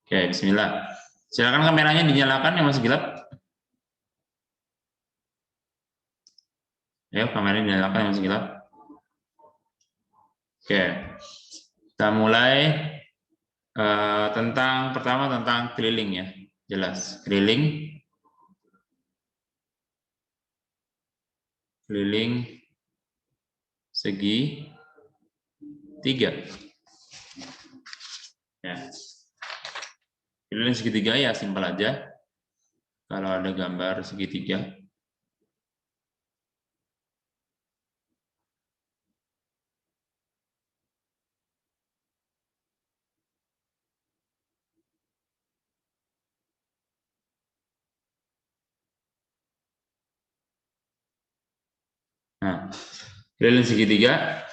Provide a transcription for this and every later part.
Oke, bismillah. Silakan kameranya dinyalakan yang masih gelap. Ayo, kameranya dinyalakan yang masih gelap. Oke, kita mulai pertama tentang keliling ya. Jelas, keliling segi 3. Ya. Keliling segitiga ya simpel aja. Kalau ada gambar segitiga. Nah, keliling segitiga,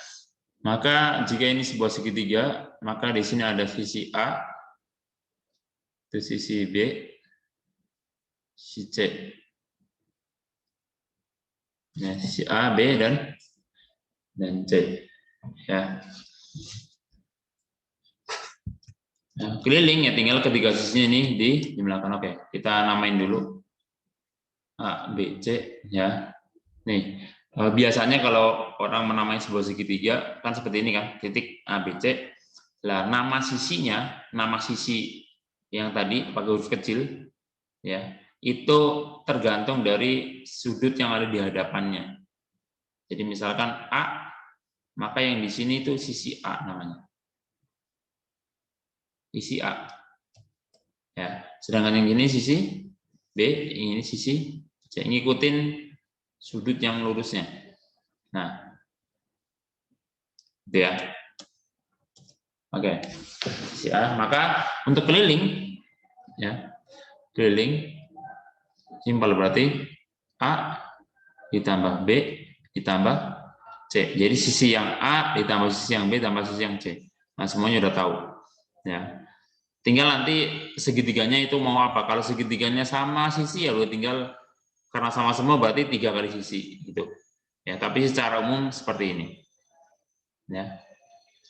maka jika ini sebuah segitiga, maka di sini ada sisi A, itu sisi B, sisi C. Ya, sisi A, B, dan C. Ya. Nah, keliling ya tinggal ketiga sisinya ini dijumlahkan. Oke, kita namain dulu A, B, C ya. Nih, biasanya kalau orang menamai sebuah segitiga kan seperti ini kan, titik A, B, C. Lah nama sisinya, nama sisi yang tadi pakai huruf kecil ya, itu tergantung dari sudut yang ada di hadapannya. Jadi misalkan A, maka yang di sini itu sisi A namanya. Sisi A. Ya, sedangkan yang ini sisi B, ini sisi C. Ngikutin sudut yang lurusnya. Nah, itu ya. Oke, sisi A. Maka untuk keliling, ya, keliling simpel berarti A ditambah B ditambah C. Jadi sisi yang A ditambah sisi yang B tambah sisi yang C. Nah, semuanya udah tahu. Ya. Tinggal nanti segitiganya itu mau apa. Kalau segitiganya sama sisi ya udah tinggal, karena sama semua berarti 3 kali sisi gitu. Ya, tapi secara umum seperti ini. Ya.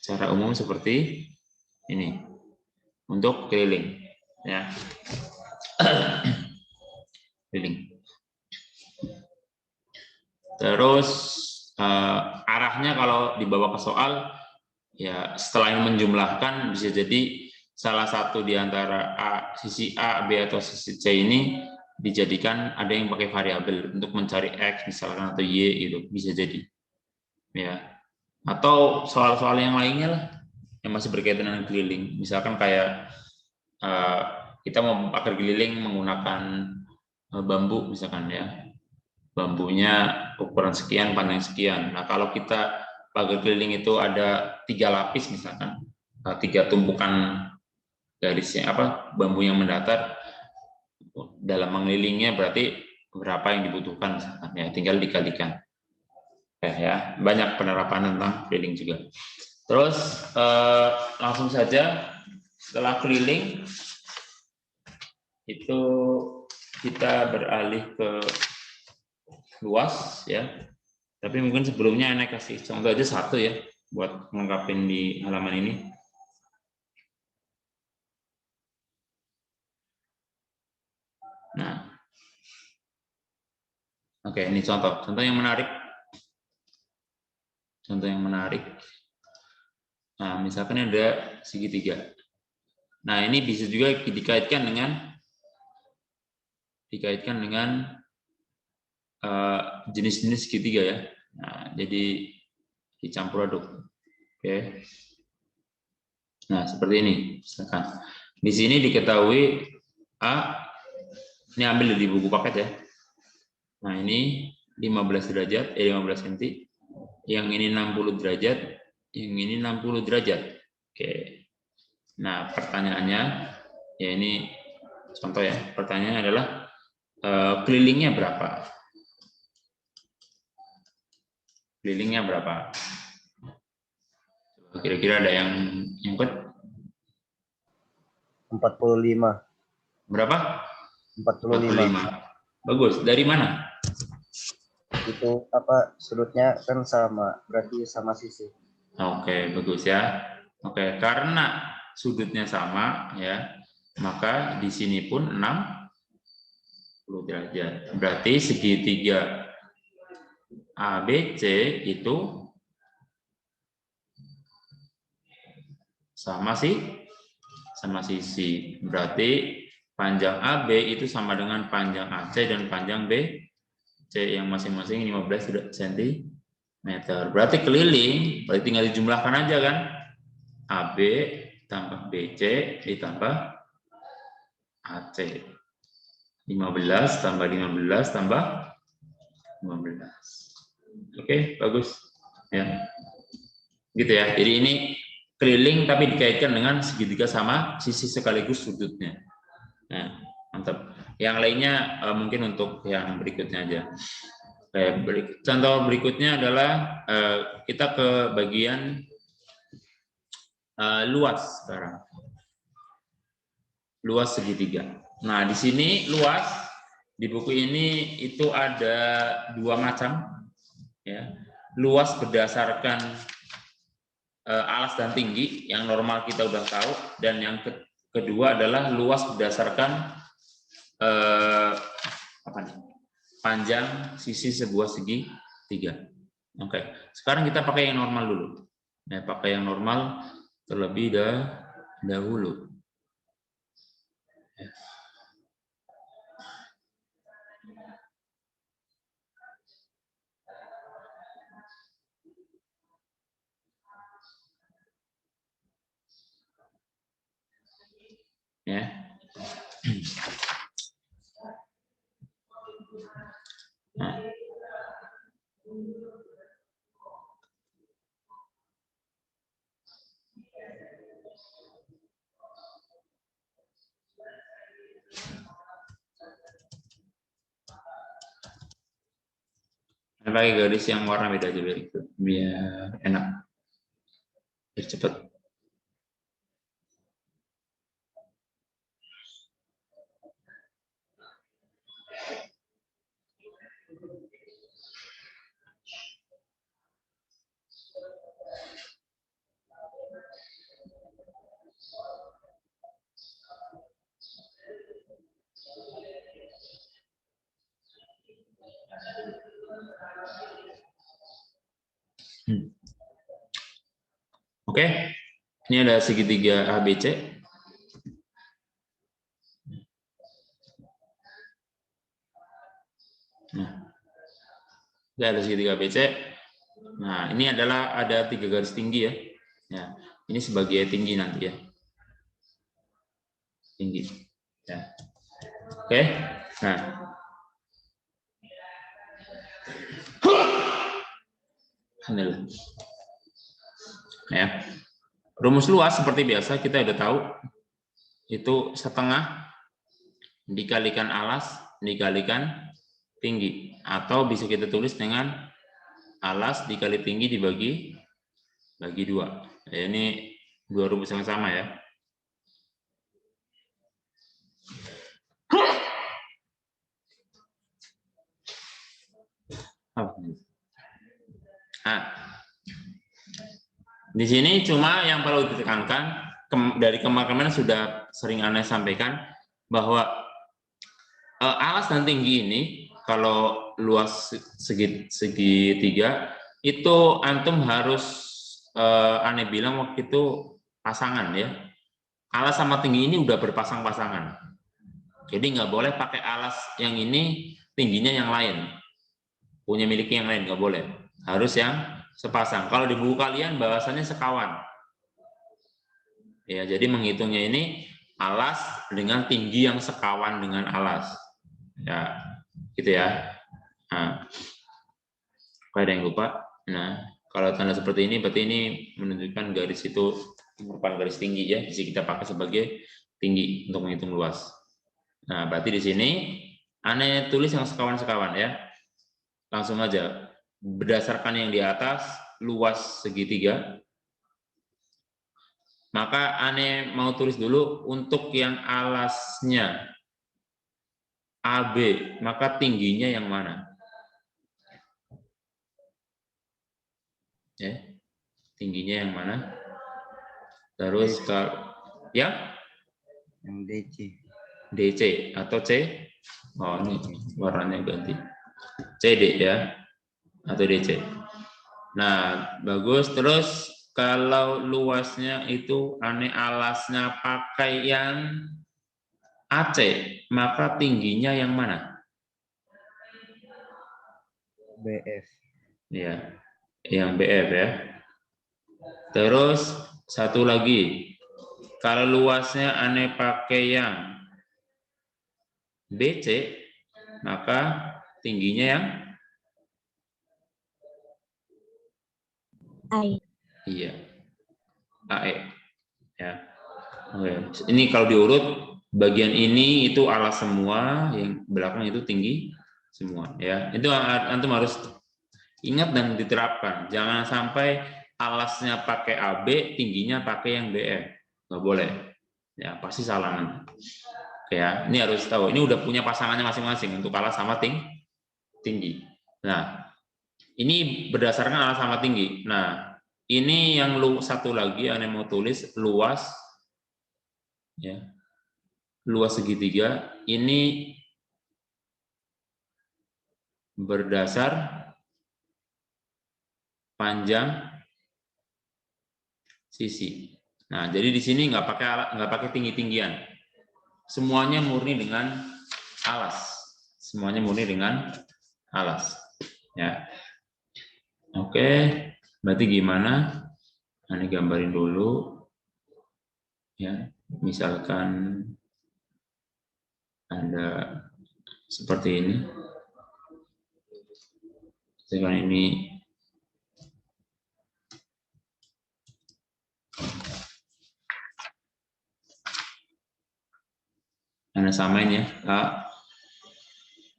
Secara umum seperti ini. Untuk keliling, ya. Keliling. Terus arahnya kalau dibawa ke soal, ya setelah menjumlahkan bisa jadi salah satu di antara sisi A, B atau sisi C ini dijadikan ada yang pakai variabel untuk mencari X misalkan atau Y gitu, bisa jadi. Ya. Atau soal-soal yang lainnya lah yang masih berkaitan dengan keliling. Misalkan kayak kita mau pagar keliling menggunakan bambu misalkan ya. Bambunya ukuran sekian, panjang sekian. Nah, kalau kita pagar keliling itu ada 3 lapis misalkan, 3 tumpukan garisnya bambu yang mendatar, dalam mengelilingnya berarti berapa yang dibutuhkan misalkan ya, tinggal dikalikan. Ya, banyak penerapan tentang keliling juga. Terus langsung saja setelah keliling itu kita beralih ke luas ya. Tapi mungkin sebelumnya Enak kasih contoh aja satu ya buat melengkapin di halaman ini. Nah, oke, ini contoh yang menarik. Contoh yang menarik. Nah, misalkan ada segitiga. Nah, ini bisa juga dikaitkan dengan jenis-jenis segitiga ya. Nah, jadi dicampur aduk. Oke. Nah, seperti ini. Misalkan di sini diketahui A, ini ambil dari buku paket ya. Nah, ini 15 derajat, 15 cm. Yang ini 60 derajat, yang ini 60 derajat. Oke. Nah, pertanyaannya, ya ini contoh ya. Pertanyaannya adalah kelilingnya berapa? Kelilingnya berapa? Kira-kira ada yang input? 45. Berapa? 45. Bagus. Dari mana? Itu sudutnya kan sama, berarti sama sisi. Oke, bagus ya. Oke, karena sudutnya sama ya. maka di sini pun 60 derajat. Berarti segitiga ABC itu sama sisi. Berarti panjang AB itu sama dengan panjang AC dan panjang BC yang masing-masing 15 cm. Berarti keliling, berarti tinggal dijumlahkan aja kan. AB tambah BC ditambah AC. 15 tambah 15 tambah 15. Oke, bagus. Ya. Gitu ya. Jadi ini keliling tapi dikaitkan dengan segitiga sama sisi sekaligus sudutnya. Nah, mantap. Yang lainnya mungkin untuk yang berikutnya aja. Contoh berikutnya adalah kita ke bagian luas sekarang. Luas segitiga. Nah, di sini luas di buku ini itu ada 2 macam, ya. Luas berdasarkan alas dan tinggi yang normal kita udah tahu, dan yang kedua adalah luas berdasarkan panjang sisi sebuah segitiga. Oke, sekarang kita pakai yang normal dulu. Ya, pakai yang normal terlebih dahulu. Ya. Nah. Pakai garis yang warna beda aja biar enak, biar cepat. Oke, ini ada segitiga ABC. Nah, ini ada segitiga ABC. Nah, ini adalah ada 3 garis tinggi ya. Ya, ini sebagai tinggi nanti ya. Tinggi. Ya. Oke. Nah. Ya. Rumus luas seperti biasa kita udah tahu, itu setengah dikalikan alas dikalikan tinggi, atau bisa kita tulis dengan alas dikali tinggi dibagi 2. Ya, ini 2 rumus yang sama ya. Nah, di sini cuma yang perlu ditekankan, dari kemarin sudah sering Anda sampaikan bahwa alas dan tinggi ini kalau luas segitiga itu antum harus Anda bilang waktu itu pasangan ya. Alas sama tinggi ini udah berpasang-pasangan. Jadi nggak boleh pakai alas yang ini tingginya yang lain, punya miliknya yang lain, nggak boleh. Harus yang sepasang. Kalau di buku kalian bahasanya sekawan. Ya, jadi menghitungnya ini alas dengan tinggi yang sekawan dengan alas. Ya, gitu ya. Nah, ada yang lupa. Nah, kalau tanda seperti ini berarti ini menunjukkan garis itu merupakan garis tinggi ya. Bisa kita pakai sebagai tinggi untuk menghitung luas. Nah, berarti di sini Anda tulis yang sekawan-sekawan ya. Langsung aja. Berdasarkan yang di atas, luas segitiga, maka Ane mau tulis dulu untuk yang alasnya AB, maka tingginya yang mana? Ya, tingginya yang mana? Terus kalau ya, Yang DC. DC atau C. Oh, ini warnanya ganti. CD ya. Atau DC. Nah, bagus. Terus kalau luasnya itu alasnya pakai yang AC, maka tingginya yang mana? BF. Ya, yang BF ya. Terus satu lagi, kalau luasnya pakai yang BC, maka tingginya yang AE. iya, AE. Ya. Oke. Ini kalau diurut, bagian ini itu alas semua, yang belakang itu tinggi semua. Ya, itu antum harus ingat dan diterapkan. Jangan sampai alasnya pakai AB, tingginya pakai yang BF. Nggak boleh. Ya, pasti salah nanti. Ya, ini harus tahu. Ini udah punya pasangannya masing-masing untuk alas sama tinggi. Nah, ini berdasarkan alas sama tinggi. Nah, ini yang satu lagi yang mau tulis luas, ya, luas segitiga. Ini berdasar panjang sisi. Nah, jadi di sini nggak pakai tinggi-tinggian. Semuanya murni dengan alas. Semuanya murni dengan alas. Ya. Oke, berarti gimana? Nah, ini gambarin dulu. Ya, misalkan ada seperti ini. Misalkan ini Anda samain ya, A,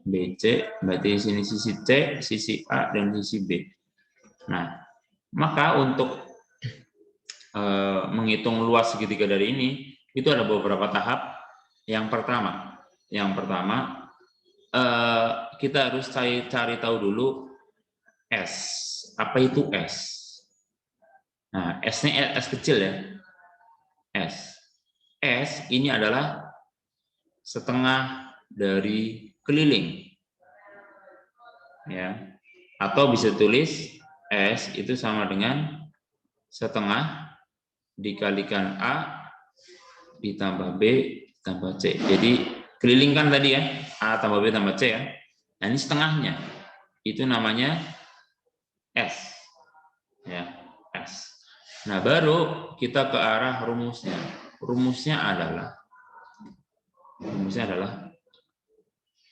B, C, berarti di sini sisi C, sisi A, dan sisi B. Nah, maka untuk menghitung luas segitiga dari ini, itu ada beberapa tahap. Yang pertama, kita harus cari tahu dulu S. Apa itu S? Nah, S-nya S kecil ya. S. S ini adalah setengah dari keliling. Ya. Atau bisa tulis S itu sama dengan setengah dikalikan A ditambah B tambah C. Jadi keliling kan tadi ya, A tambah B tambah C ya. Nah, ini setengahnya. Itu namanya S. Ya, S. Nah, baru kita ke arah rumusnya. Rumusnya adalah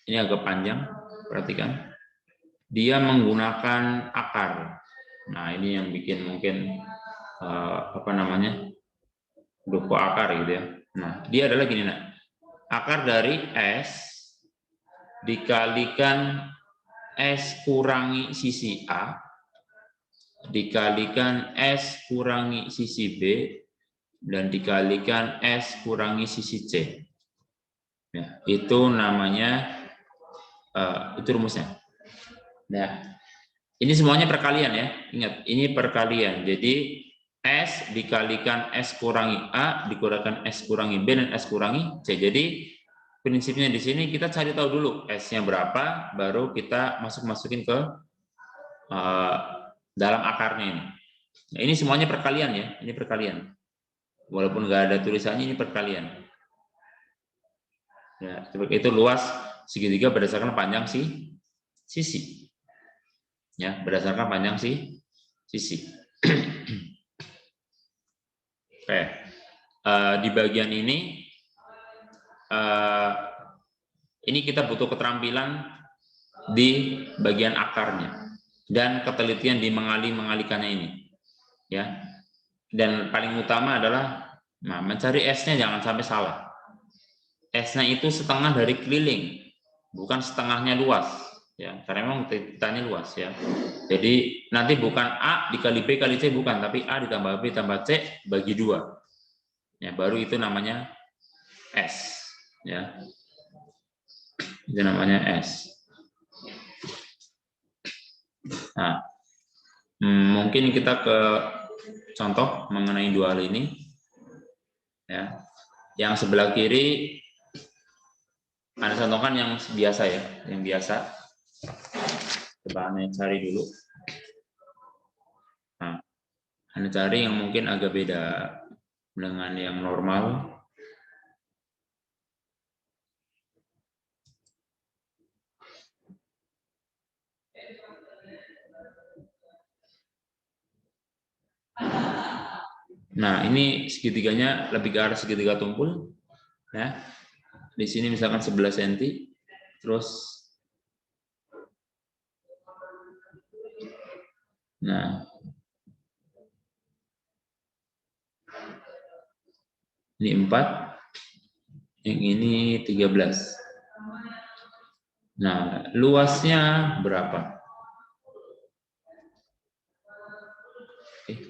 ini agak panjang, perhatikan. Dia menggunakan akar. Nah, ini yang bikin mungkin dupo akar gitu ya. Nah, dia adalah gini, nak. Akar dari S dikalikan S kurangi sisi A dikalikan S kurangi sisi B dan dikalikan S kurangi sisi C. Ya, itu namanya itu rumusnya. Nah, ini semuanya perkalian ya. Ingat, ini perkalian. Jadi S dikalikan S kurangi A dikalikan S kurangi B dan S kurangi C. Jadi prinsipnya di sini kita cari tahu dulu S-nya berapa, baru kita masukin ke dalam akarnya ini. Nah, ini semuanya perkalian ya. Ini perkalian. Walaupun nggak ada tulisannya, ini perkalian. Ya, itu luas segitiga berdasarkan panjang sisi. Ya, berdasarkan panjang sisi. Oke. Di bagian ini kita butuh keterampilan di bagian akarnya dan ketelitian di mengalikannya ini. Ya. Dan paling utama adalah mencari S-nya jangan sampai salah. S-nya itu setengah dari keliling, bukan setengahnya luas. Ya, karena memang ditanya luas ya. Jadi nanti bukan A dikali B kali C, bukan, tapi A ditambah B tambah C bagi 2. Ya, baru itu namanya S. Ya, itu namanya S. Nah, mungkin kita ke contoh mengenai dua hal ini. Ya, Yang sebelah kiri Anda contohkan yang biasa ya, yang biasa. Coba Anda cari dulu. Nah, Anda cari yang mungkin agak beda dengan yang normal. Nah, ini segitiganya lebih ke arah segitiga tumpul. Ya. Di sini misalkan 11 cm. Terus nah, ini 4, yang ini 13. Nah, luasnya berapa?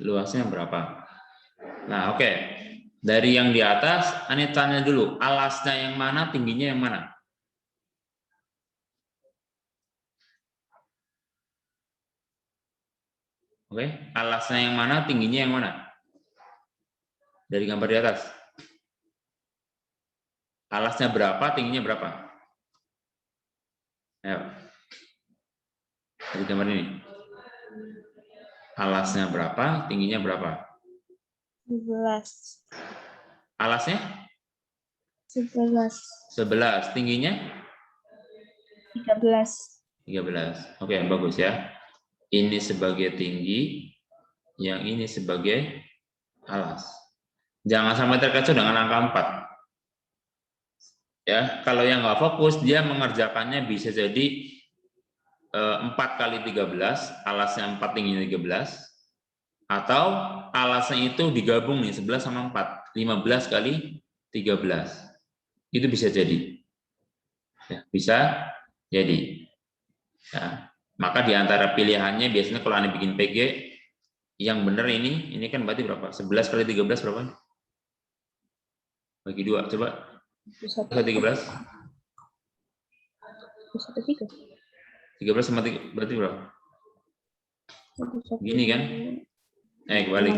Luasnya berapa? Nah, oke. Dari yang di atas, Ane tanya dulu, alasnya yang mana, tingginya yang mana? Oke, alasnya yang mana, tingginya yang mana? Dari gambar di atas. Alasnya berapa, tingginya berapa? Ayo. Dari gambar ini. Alasnya berapa, tingginya berapa? 11. Alasnya? 11. 11. Tingginya? 13. 13. Oke, bagus ya. Ini sebagai tinggi, yang ini sebagai alas. Jangan sampai terkecoh dengan angka 4. Ya, kalau yang nggak fokus, dia mengerjakannya bisa jadi 4 kali 13, alasnya 4, tingginya 13, atau alasnya itu digabung nih, 11 sama 4, 15 kali 13. Itu bisa jadi. Ya, bisa jadi. Ya. Maka di antara pilihannya biasanya kalau Anda bikin PG, yang benar ini kan berarti berapa? 11 kali 13 berapa? Bagi 2, coba. 13. 13 sama 3, berarti berapa? Gini kan? Kebalik.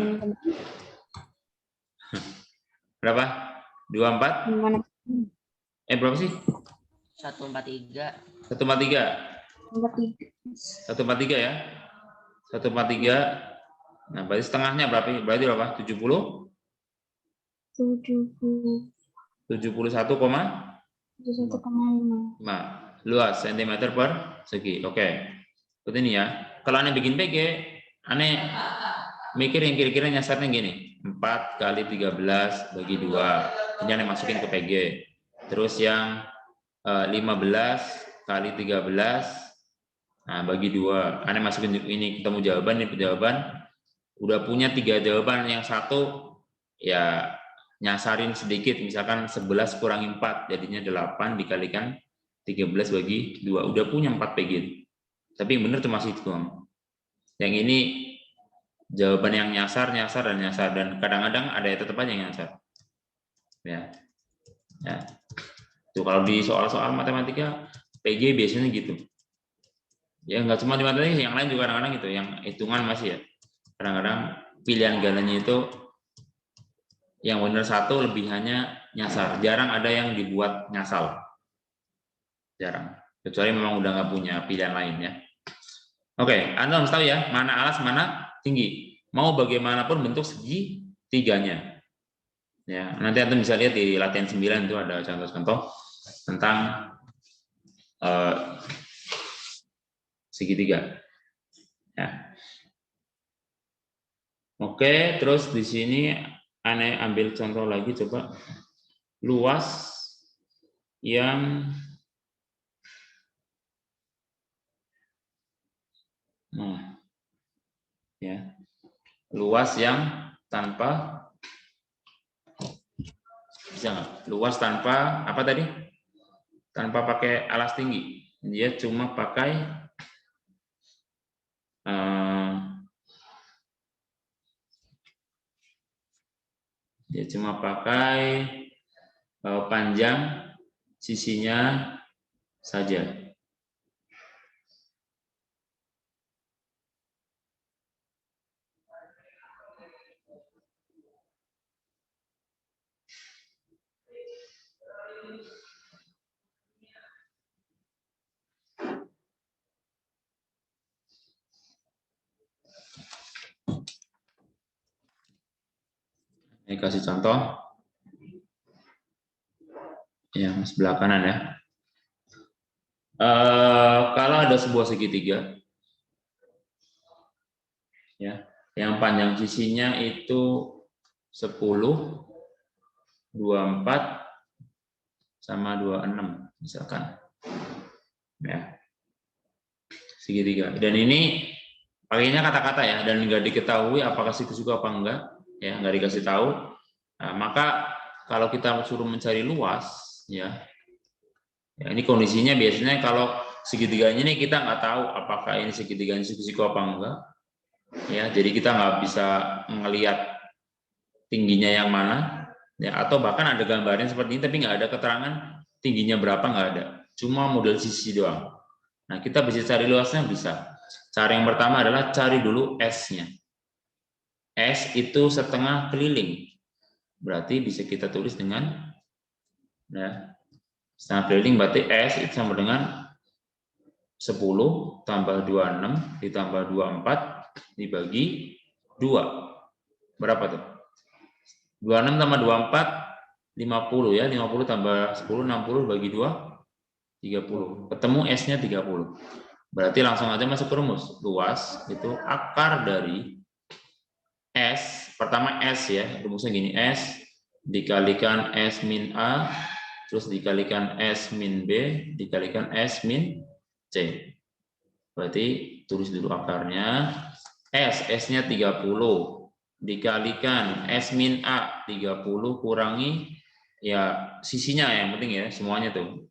Berapa? 24? Berapa sih? 143. 143 ya? 143. Nah, berarti setengahnya berapa? Berarti berapa? 70? 71,5 luas cm persegi. Oke. Seperti ini ya. Kalau Anda bikin PG, Anda mikir yang kira-kira nyasarnya gini. 4 kali 13 bagi 2. Ini Anda masukin ke PG. Terus yang 15 kali 13, nah bagi 2. Anda masukin ini, ketemu jawaban, ini jawaban. Udah punya 3 jawaban, yang satu ya nyasarin sedikit, misalkan 11 kurangi 4, jadinya 8 dikalikan 13 bagi 2. Udah punya 4 PG. Tapi yang benar cuma situ doang. Yang ini jawaban yang nyasar, dan kadang-kadang ada yang tetap aja yang nyasar. Ya. Ya. Tuh, kalau di soal-soal matematika PG biasanya gitu. Ya nggak cuma di matematika, yang lain juga kadang-kadang gitu, yang hitungan masih ya. Kadang-kadang pilihan gandanya itu yang benar satu, lebihannya nyasar. Jarang ada yang dibuat nyasal. Jarang. Kecuali memang udah nggak punya pilihan lain ya. Oke, Anda harus tahu ya, mana alas, mana tinggi. Mau bagaimanapun bentuk segitiganya. Ya, nanti Anda bisa lihat di latihan 9 itu ada contoh-contoh tentang segitiga. Ya. Oke, terus di sini Anda ambil contoh lagi, coba. Luas yang ya, luas yang tanpa, bisa nggak? Luas tanpa apa tadi? Tanpa pakai alas tinggi. Dia cuma pakai panjang sisinya saja. Ini kasih contoh yang sebelah kanan ya. Kalau ada sebuah segitiga, ya, yang panjang sisinya itu 10, 24, sama 26 misalkan, ya, segitiga. Dan ini pakainya kata-kata ya, dan nggak diketahui apakah situ juga apa enggak, ya, nggak dikasih tahu. Nah, maka kalau kita suruh mencari luas, ya, ini kondisinya biasanya kalau segitiganya ini kita nggak tahu apakah ini segitiganya siku-siku apa enggak, ya, jadi kita nggak bisa melihat tingginya yang mana, ya, atau bahkan ada gambarnya seperti ini tapi nggak ada keterangan tingginya berapa, nggak ada, cuma model sisi doang. Nah, kita bisa cari luasnya, bisa. Cara yang pertama adalah cari dulu S-nya. S itu setengah keliling, berarti bisa kita tulis dengan, ya, setengah keliling berarti S itu sama dengan 10 tambah 26 ditambah 24 dibagi 2. Berapa tuh? 26 tambah 24, 50 ya. 50 tambah 10, 60 bagi 2, 30. Ketemu S-nya 30. Berarti langsung aja masuk ke rumus. Luas itu akar dari S, pertama S ya. Rumusnya gini, S dikalikan S min A, terus dikalikan S min B, dikalikan S min C. Berarti tulis dulu akarnya. S-nya 30 dikalikan S min A 30 kurangi, ya, sisinya yang penting ya, semuanya tuh.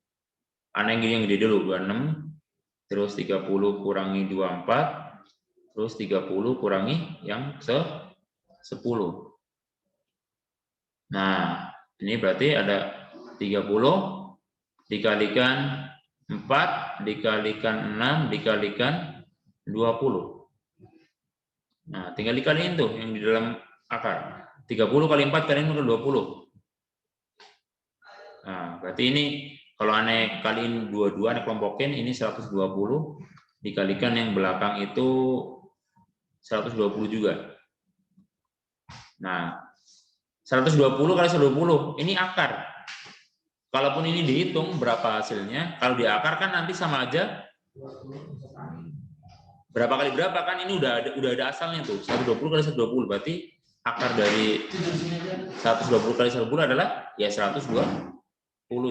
Aneh yang gede dulu 26, terus 30 kurangi 24, terus 30 kurangi yang 10. Nah, ini berarti ada 30 dikalikan 4 dikalikan 6 dikalikan 20. Nah, tinggal dikaliin tuh yang di dalam akar. 30 kali 4 kaliin udah 20. Nah, berarti ini kalau aneh kaliin dua-dua, aneh kelompokin, ini 120 dikalikan yang belakang itu 120 juga. Nah, 120 kali 120, ini akar. Kalaupun ini dihitung berapa hasilnya, kalau di akar kan nanti sama aja berapa kali berapa, kan ini udah ada asalnya tuh, 120 kali 120, berarti akar dari 120 kali 120 adalah ya 120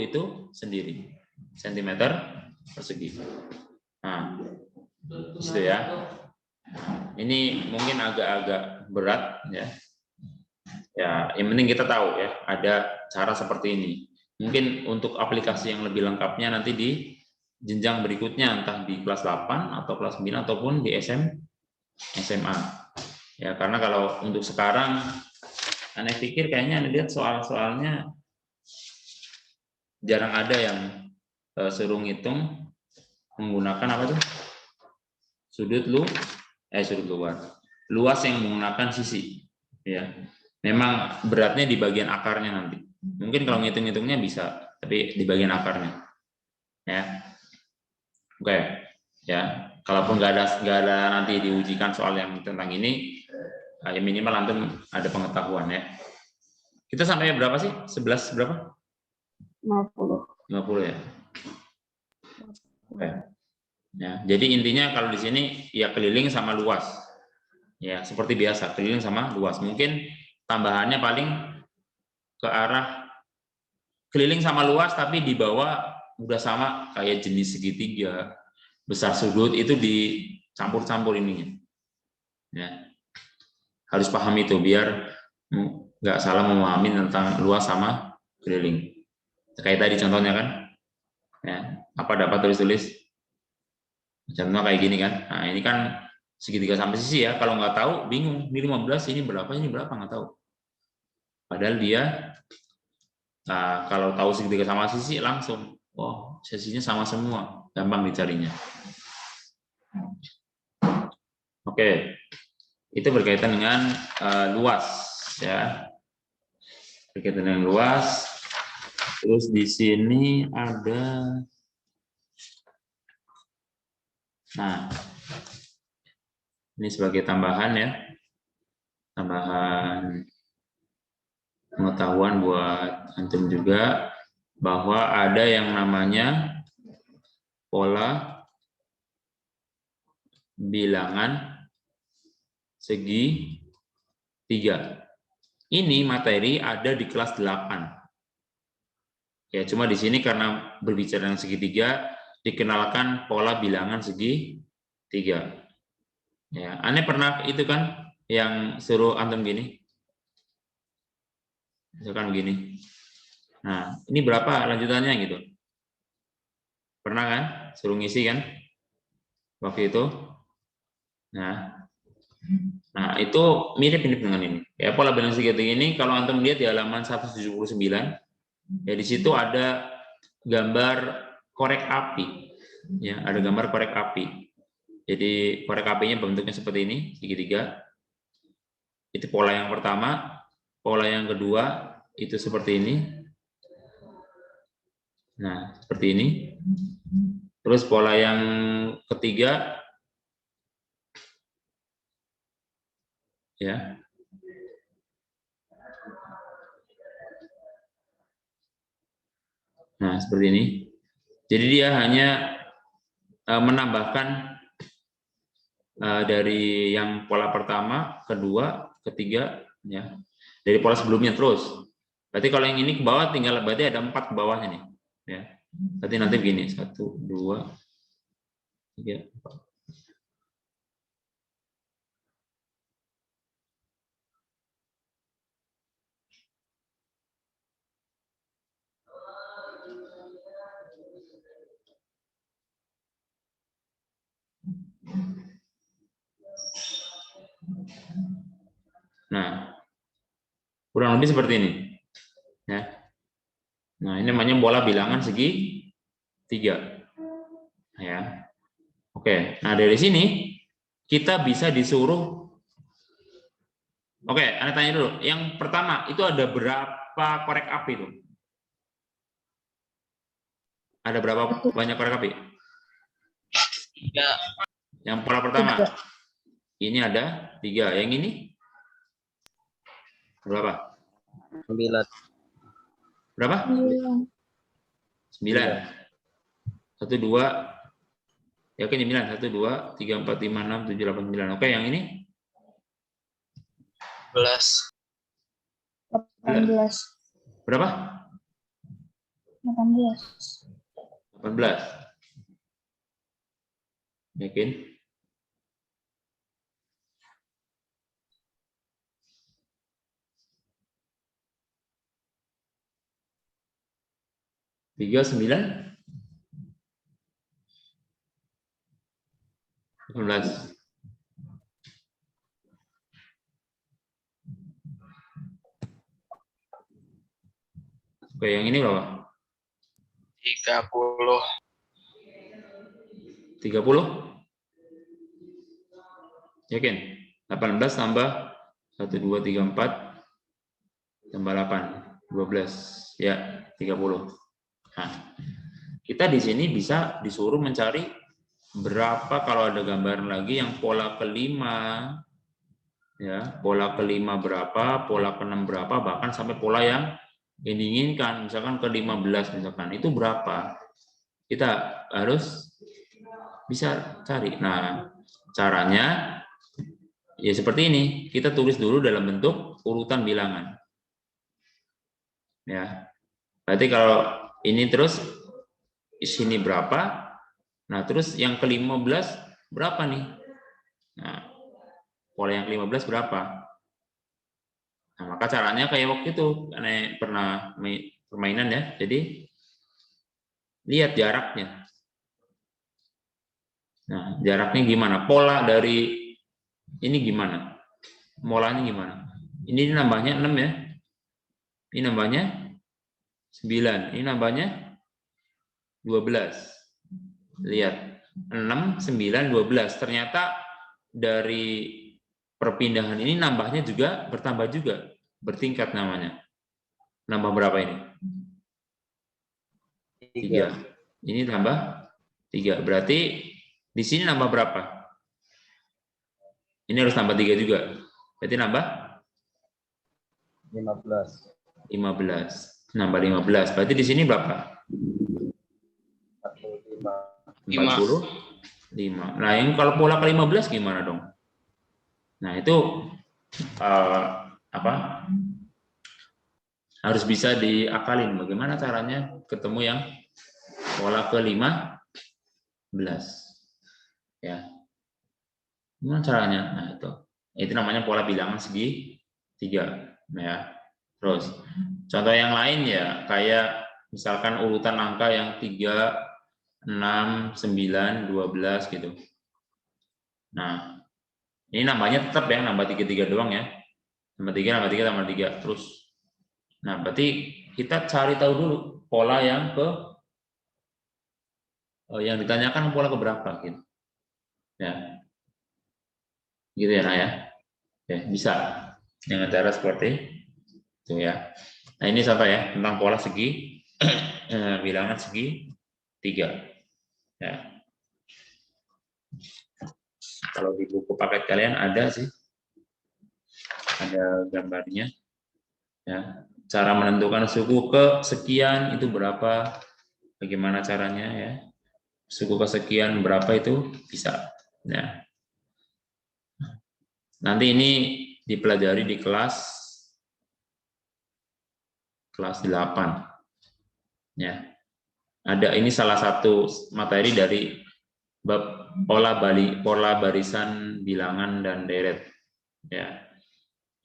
itu sendiri, sentimeter persegi. Nah, gitu ya. Ini mungkin agak-agak berat ya. Ya, yang penting kita tahu ya, ada cara seperti ini. Mungkin untuk aplikasi yang lebih lengkapnya nanti di jenjang berikutnya, entah di kelas 8 atau kelas 9 ataupun di SMA. Ya, karena kalau untuk sekarang aneh pikir kayaknya lihat soal-soalnya jarang ada yang suruh ngitung menggunakan apa tuh? Sudut luar. Luas yang menggunakan sisi. Ya. Memang beratnya di bagian akarnya nanti. Mungkin kalau ngitung-ngitungnya bisa, tapi di bagian akarnya. Ya. Oke, ya. Kalaupun nggak ada nanti diujikan soal yang tentang ini, ya minimal antum ada pengetahuan ya. Kita sampai berapa sih? 11 berapa? 50. 50 ya. Oke. Ya, jadi intinya kalau di sini ya keliling sama luas. Ya, seperti biasa, keliling sama luas. Mungkin tambahannya paling ke arah keliling sama luas tapi di bawah udah sama kayak jenis segitiga, besar sudut itu dicampur-campur ininya. Ya. Harus paham itu biar nggak salah memahami tentang luas sama keliling. Kayak tadi contohnya kan. Ya, apa dapat tulis-tulis? Contohnya kayak gini kan. Nah, ini kan segitiga sampai sisi ya. Kalau nggak tahu bingung, ini 15, ini berapa nggak tahu. Padahal dia kalau tahu segitiga sama sisi langsung, oh sisinya sama semua, gampang dicarinya. Oke, itu berkaitan dengan luas ya, berkaitan dengan luas. Terus di sini ada, nah ini sebagai tambahan ya, tambahan pengetahuan buat antum juga bahwa ada yang namanya pola bilangan segi 3. Ini materi ada di kelas 8. Ya, cuma di sini karena berbicara tentang segitiga, dikenalkan pola bilangan segi 3. Ya, aneh pernah itu kan yang suruh antum gini. Misalkan begini. Nah, ini berapa lanjutannya gitu? Pernah kan? Suruh ngisi kan? Waktu itu. Nah, itu mirip-mirip dengan ini. Ya, pola bilangan segitiga ini kalau antum lihat di halaman 179, ya di situ ada gambar korek api. Ya, ada gambar korek api. Jadi korek apinya bentuknya seperti ini, segitiga. Itu pola yang pertama. Pola yang kedua itu seperti ini. Nah, seperti ini. Terus pola yang ketiga, ya. Nah, seperti ini. Jadi dia hanya menambahkan dari yang pola pertama, kedua, ketiga, ya, dari pola sebelumnya terus. Berarti kalau yang ini ke bawah tinggal berarti ada 4 ke bawahnya nih, ya. Berarti nanti begini 1, 2, 3, 4. Nah, kurang lebih seperti ini, ya. Nah, ini namanya pola bilangan segi 3, ya. Oke, nah dari sini kita bisa disuruh. Oke, Anda tanya dulu. Yang pertama itu ada berapa korek api itu? Ada berapa banyak korek api? 3. Yang pola pertama. 3. Ini ada 3. Yang ini berapa? 9. Berapa? 9. 1, 2. Ya, oke, 9. 1, 2, 3, 4, 5, 6, 7, 8, 9. Oke, yang ini? 18. Berapa? 18. 18. Yakin? Tiga 9. 18. Oke, yang ini berapa? 30. 30? Yakin? 18 tambah 1, 2, 3, 4 tambah 8, 12. Ya, 30. Nah, kita di sini bisa disuruh mencari berapa kalau ada gambaran lagi yang pola kelima, ya, pola kelima berapa, pola keenam berapa, bahkan sampai pola yang diinginkan, misalkan ke 15 misalkan, itu berapa? Kita harus bisa cari. Nah, caranya ya seperti ini, kita tulis dulu dalam bentuk urutan bilangan. Ya. Berarti kalau ini terus di sini berapa? Nah, terus yang ke-15 berapa nih? Nah, pola yang ke-15 berapa? Nah, maka caranya kayak waktu itu, karena pernah permainan ya. Jadi lihat jaraknya. Nah, jaraknya gimana? Pola dari ini gimana? Molanya gimana? Ini nambahnya 6 ya. Ini nambahnya 9. Ini nambahnya 12. Lihat. 6, 9, 12. Ternyata dari perpindahan ini nambahnya juga bertambah juga. Bertingkat namanya. Nambah berapa ini? 3. Ini tambah 3. Berarti di sini nambah berapa? Ini harus tambah 3 juga. Berarti nambah 15. 15. Nambah 15. Berarti di sini berapa? 45. 45. Nah, yang kalau pola ke-15 gimana dong? Nah, itu apa? Harus bisa diakalin. Bagaimana caranya ketemu yang pola ke-15? Ya. Gimana caranya? Nah, itu namanya pola bilangan segi 3. Ya. Terus, contoh yang lain ya, kayak misalkan urutan angka yang 3, 6, 9, 12 gitu. Nah, ini nambahnya tetap ya, nambah 3 doang ya. Nambah 3, nambah 3, nambah 3. Terus, nah berarti kita cari tahu dulu pola yang yang ditanyakan pola ke berapa gitu. Ya. Gitu ya, nah ya. Ya, bisa dengan cara seperti itu ya. Nah, ini contoh ya tentang pola segi bilangan segi 3. Ya. Kalau di buku paket kalian ada sih, ada gambarnya. Ya. Cara menentukan suku ke sekian itu berapa, bagaimana caranya ya. Suku kesekian berapa itu bisa. Ya. Nanti ini dipelajari di kelas 8. Ya. Ada ini salah satu materi dari bab pola barisan bilangan dan deret. Ya.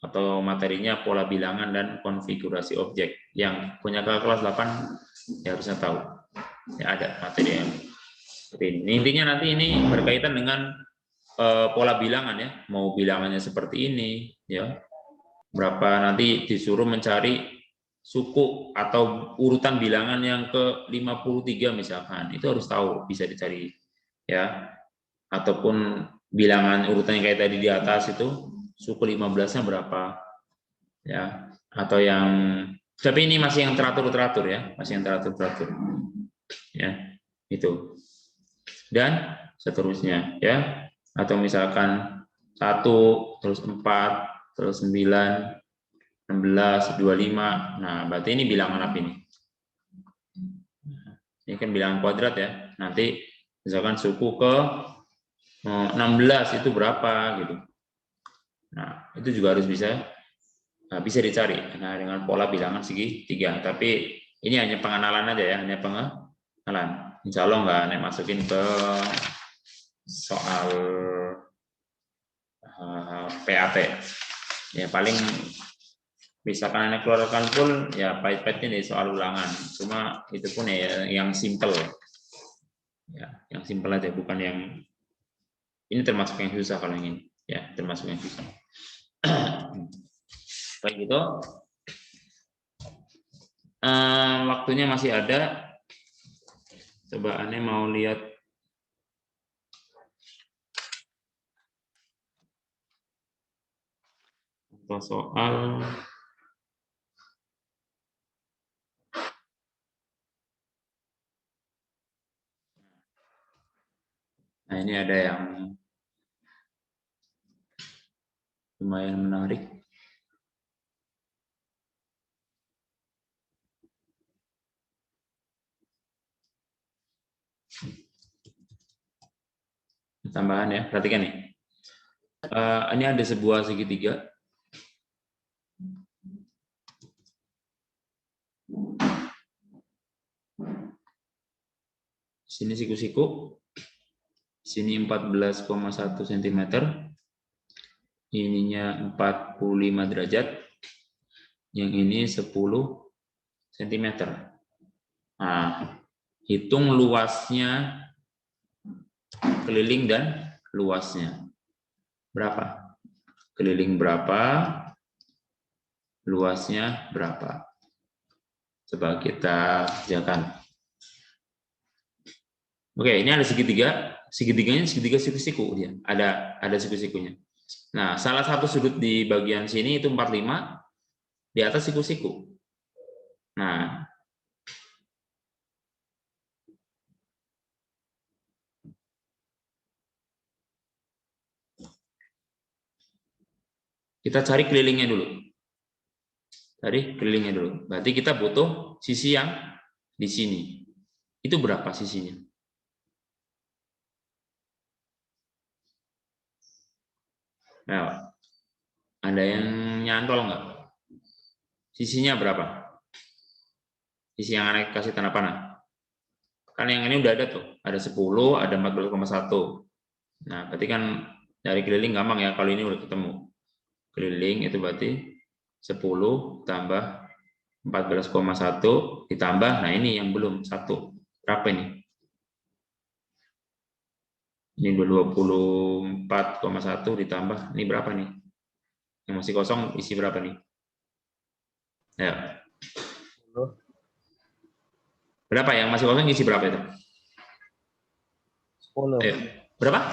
Atau materinya pola bilangan dan konfigurasi objek. Yang punya kelas 8 ya harusnya tahu. Ya ada materi yang seperti ini. Intinya nanti ini berkaitan dengan pola bilangan ya. Mau bilangannya seperti ini ya. Berapa nanti disuruh mencari suku atau urutan bilangan yang ke 53 misalkan. Itu harus tahu, bisa dicari ya. Ataupun bilangan urutannya kayak tadi di atas itu suku 15-nya berapa ya. Atau yang tapi ini masih yang teratur ya, masih yang teratur ya. Itu. Dan seterusnya ya. Atau misalkan 1 terus 4 terus 9 16 25. Nah, berarti ini bilangan apa ini? Ini kan bilangan kuadrat ya. Nanti misalkan suku ke 16 itu berapa gitu. Nah, itu juga harus bisa dicari. Nah, dengan pola bilangan segi 3. Tapi ini hanya pengenalan aja ya, hanya pengenalan. Insya Allah nggak nek masukin ke soal PAT. Ya paling misalkan anak keluarkan pun ya pahit-pahitnya dari soal ulangan. Cuma itu pun ya yang simple. Ya, yang simple aja, bukan yang ini termasuk yang susah kalau yang ini. Ya, termasuk yang susah. Baik gitu. Waktunya masih ada. Coba Ane mau lihat soal. Nah, ini ada yang lumayan menarik. Tambahan ya, perhatikan nih. Ini ada sebuah segitiga. Sini siku-siku. Sini 14,1 cm. Ininya 45 derajat. Yang ini 10 cm. Nah, hitung luasnya keliling dan luasnya. Berapa? Keliling berapa? Luasnya berapa? Coba kita kerjakan. Oke, ini ada segitiga. Segitiganya segitiga siku-siku dia. Ada siku-sikunya. Nah, salah satu sudut di bagian sini itu 45, di atas siku-siku. Nah, kita cari kelilingnya dulu. Dari kelilingnya dulu. Berarti kita butuh sisi yang di sini. Itu berapa sisinya? Nah, ada yang nyantol nggak? Sisinya berapa? Sisi yang anak kasih tanda panah. Kan yang ini udah ada tuh. Ada 10, ada 14,1. Nah, berarti kan dari keliling gampang ya. Kalau ini udah ketemu. Keliling itu berarti 10 tambah 14,1 ditambah, nah ini yang belum 1. Berapa ini? Ini 24,1 ditambah, ini berapa nih? Yang masih kosong isi berapa nih? Ya. 10. Berapa yang masih kosong isi berapa itu? 10. Ayo. Berapa?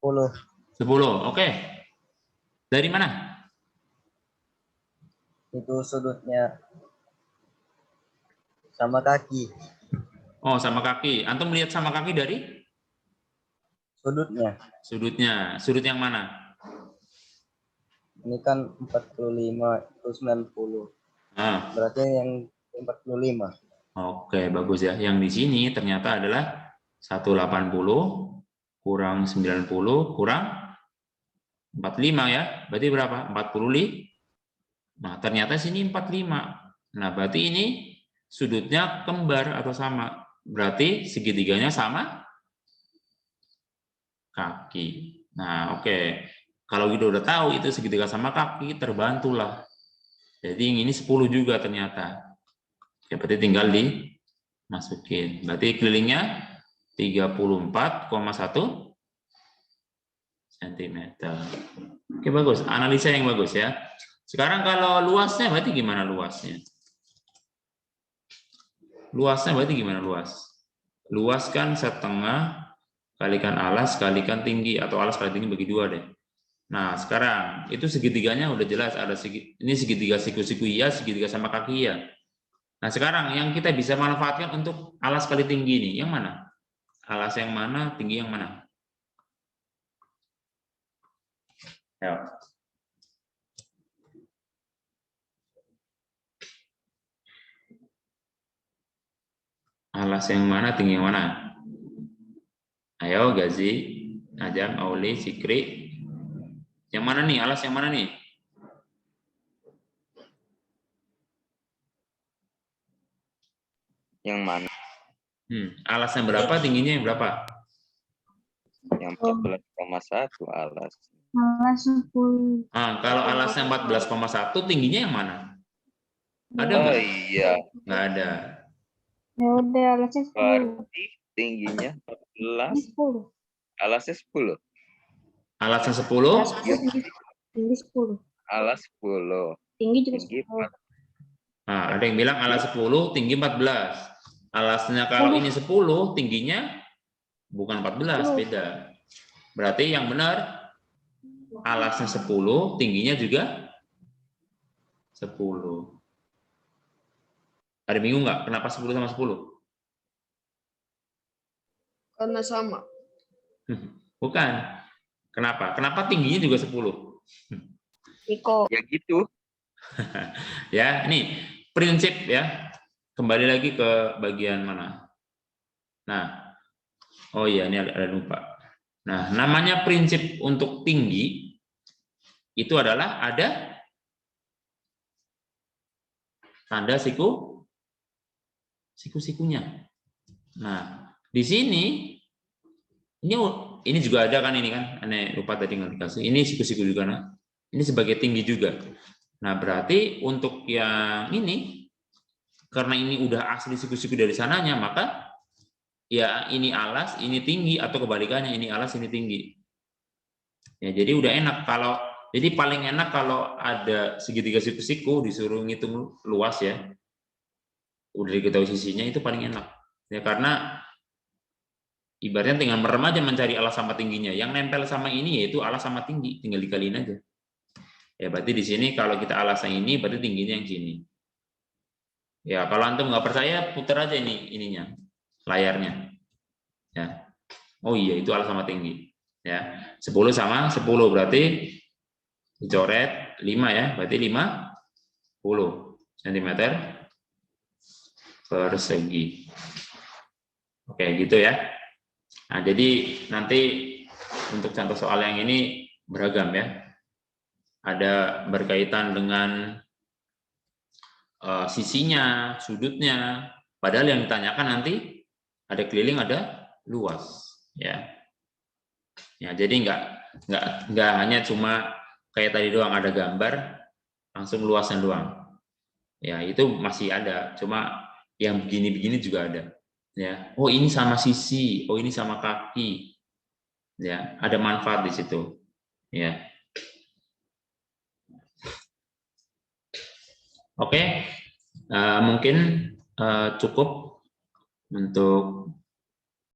10. 10. Oke. Dari mana? Itu sudutnya sama kaki. Oh, sama kaki. Antum lihat sama kaki dari Sudutnya. sudutnya. Sudut yang mana? Ini kan 45 itu 90. Ah. Berarti yang 45. Oke, bagus ya. Yang di sini ternyata adalah 180 kurang 90 kurang 45 ya. Berarti berapa? 45. Nah, ternyata sini 45. Nah, berarti ini sudutnya kembar atau sama. Berarti segitiganya sama kaki. Nah, oke. Kalau kita udah tahu itu segitiga sama kaki, terbantulah. Jadi yang ini 10 juga ternyata. Ya, berarti tinggal dimasukin. Berarti kelilingnya 34,1 cm. Oke, bagus. Analisa yang bagus ya. Sekarang kalau luasnya berarti gimana luasnya? Luasnya berarti gimana luas? Luas kan setengah kalikan alas kalikan tinggi, atau alas kali tinggi bagi 2 deh. Nah, sekarang itu segitiganya udah jelas, ada ini segitiga siku-siku iya, segitiga sama kaki iya. Nah, sekarang yang kita bisa manfaatkan untuk alas kali tinggi ini, yang mana? Alas yang mana, tinggi yang mana? Ya. Alas yang mana, tinggi yang mana? Ayo, Gazi, Ajam, Auli, Sikri. Yang mana nih? Alas yang mana nih? Yang mana? Alasnya berapa, tingginya yang berapa? Yang 14,1 alas. Alas 10. Kalau alasnya 14,1, tingginya yang mana? Ada Oh nggak? iya. Nggak ada. Ya udah, alasnya 10. Berarti tingginya 14. 10. Alasnya 10. Alasnya 10. Tinggi 10. Alas 10. Tinggi juga Tinggi 10. Nah, ada yang bilang alas 10, tinggi 14. Alasnya kalau ini 10, tingginya bukan 14, beda. Berarti yang benar alasnya 10, tingginya juga 10. Ada bingung nggak? Kenapa 10 sama 10? Karena sama. Bukan. Kenapa? Kenapa tingginya juga 10? Iko. Ya gitu. Ya, ini prinsip ya. Kembali lagi ke bagian mana? Nah, oh iya, ini ada lupa. Nah, namanya prinsip untuk tinggi itu adalah ada tanda siku-sikunya. Nah, di sini ini juga ada kan, ini kan, aneh lupa tadi nggak dikasih. Ini siku-siku juga, nah. Ini sebagai tinggi juga. Nah, berarti untuk yang ini, karena ini udah asli siku-siku dari sananya, maka ya ini alas, ini tinggi, atau kebalikannya, ini alas, ini tinggi. Ya, jadi udah enak kalau, jadi paling enak kalau ada segitiga siku-siku disuruh ngitung luas ya. Udah diketahui sisinya, itu paling enak. Ya, karena ibaratnya tinggal merem aja mencari alas sama tingginya. Yang nempel sama ini yaitu alas sama tinggi, tinggal dikaliin aja. Ya, berarti di sini kalau kita alasnya ini, berarti tingginya yang sini. Ya, kalau antum nggak percaya, putar aja ininya, layarnya. Ya. Oh iya, itu alas sama tinggi. Ya, 10 sama 10 berarti dicoret 5 ya, berarti 50 cm persegi. Oke, gitu ya. Nah, jadi nanti untuk contoh soal yang ini beragam ya. Ada berkaitan dengan sisinya, sudutnya. Padahal yang ditanyakan nanti ada keliling, ada luas, ya. Ya, jadi nggak hanya cuma kayak tadi doang ada gambar langsung luasan doang. Ya, itu masih ada. Cuma yang begini-begini juga ada. Ya, oh ini sama sisi, oh ini sama kaki. Ya, ada manfaat di situ. Ya. Oke, mungkin cukup untuk